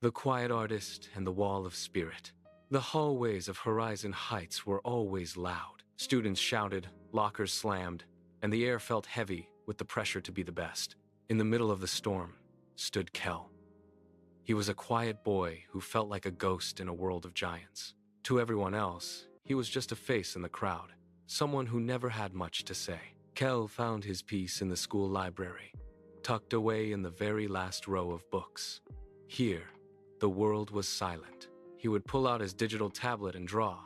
The quiet artist and the wall of spirit. The hallways of Horizon Heights were always loud. Students shouted, lockers slammed, and the air felt heavy with the pressure to be the best. In the middle of the storm stood Kell. He was a quiet boy who felt like a ghost in a world of giants. To everyone else, he was just a face in the crowd, someone who never had much to say. Kell found his peace in the school library, tucked away in the very last row of books. Here, the world was silent. He would pull out his digital tablet and draw.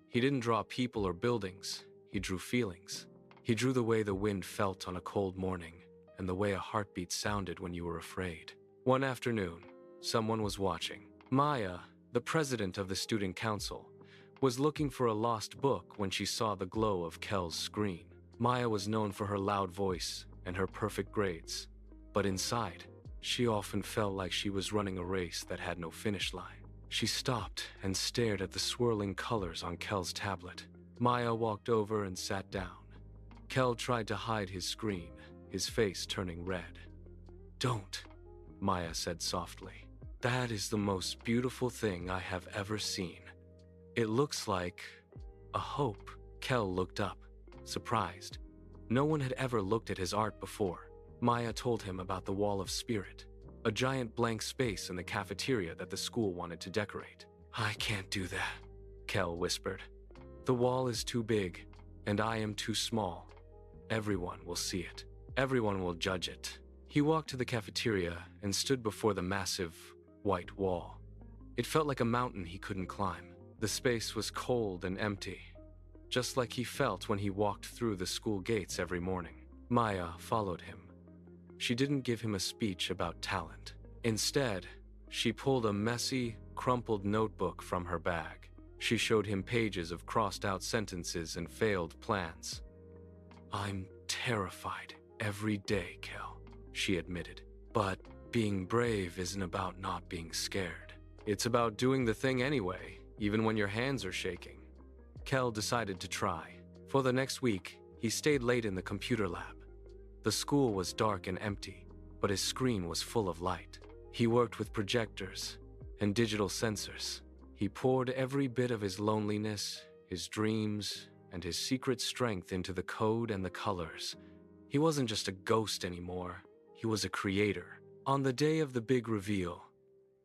He didn't draw people or buildings, he drew feelings. He drew the way the wind felt on a cold morning, and the way a heartbeat sounded when you were afraid. One afternoon, someone was watching. Maya, the president of the student council, was looking for a lost book when she saw the glow of Kell's screen. Maya was known for her loud voice and her perfect grades, but inside, she often felt like she was running a race that had no finish line. She stopped and stared at the swirling colors on Kell's tablet. Maya walked over and sat down. Kell tried to hide his screen, his face turning red. "Don't," Maya said softly. "That is the most beautiful thing I have ever seen. It looks like a hope." Kell looked up, surprised. No one had ever looked at his art before. Maya told him about the Wall of Spirit, a giant blank space in the cafeteria that the school wanted to decorate. "I can't do that," Kell whispered. "The wall is too big, and I am too small. Everyone will see it. Everyone will judge it." He walked to the cafeteria and stood before the massive, white wall. It felt like a mountain he couldn't climb. The space was cold and empty, just like he felt when he walked through the school gates every morning. Maya followed him. She didn't give him a speech about talent. Instead, she pulled a messy, crumpled notebook from her bag. She showed him pages of crossed-out sentences and failed plans. "I'm terrified every day, Kell," she admitted. "But being brave isn't about not being scared. It's about doing the thing anyway, even when your hands are shaking." Kell decided to try. For the next week, he stayed late in the computer lab. The school was dark and empty, but his screen was full of light. He worked with projectors and digital sensors. He poured every bit of his loneliness, his dreams, and his secret strength into the code and the colors. He wasn't just a ghost anymore. He was a creator. On the day of the big reveal,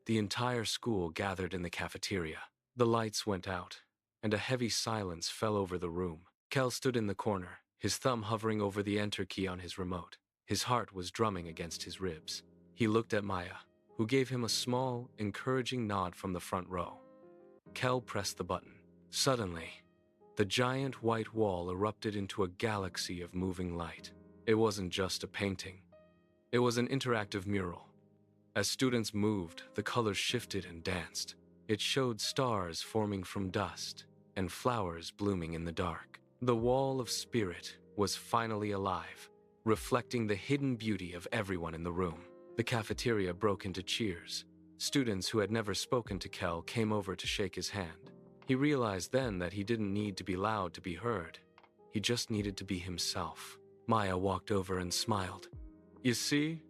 the entire school gathered in the cafeteria. The lights went out, and a heavy silence fell over the room. Kell stood in the corner, his thumb hovering over the enter key on his remote. His heart was drumming against his ribs. He looked at Maya, who gave him a small, encouraging nod from the front row. Kell pressed the button. Suddenly, the giant white wall erupted into a galaxy of moving light. It wasn't just a painting. It was an interactive mural. As students moved, the colors shifted and danced. It showed stars forming from dust and flowers blooming in the dark. The Wall of Spirit was finally alive, reflecting the hidden beauty of everyone in the room. The cafeteria broke into cheers. Students who had never spoken to Kell came over to shake his hand. He realized then that he didn't need to be loud to be heard. He just needed to be himself. Maya walked over and smiled. "You see,"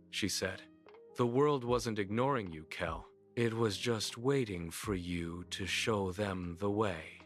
she said, "the world wasn't ignoring you, Kell. It was just waiting for you to show them the way."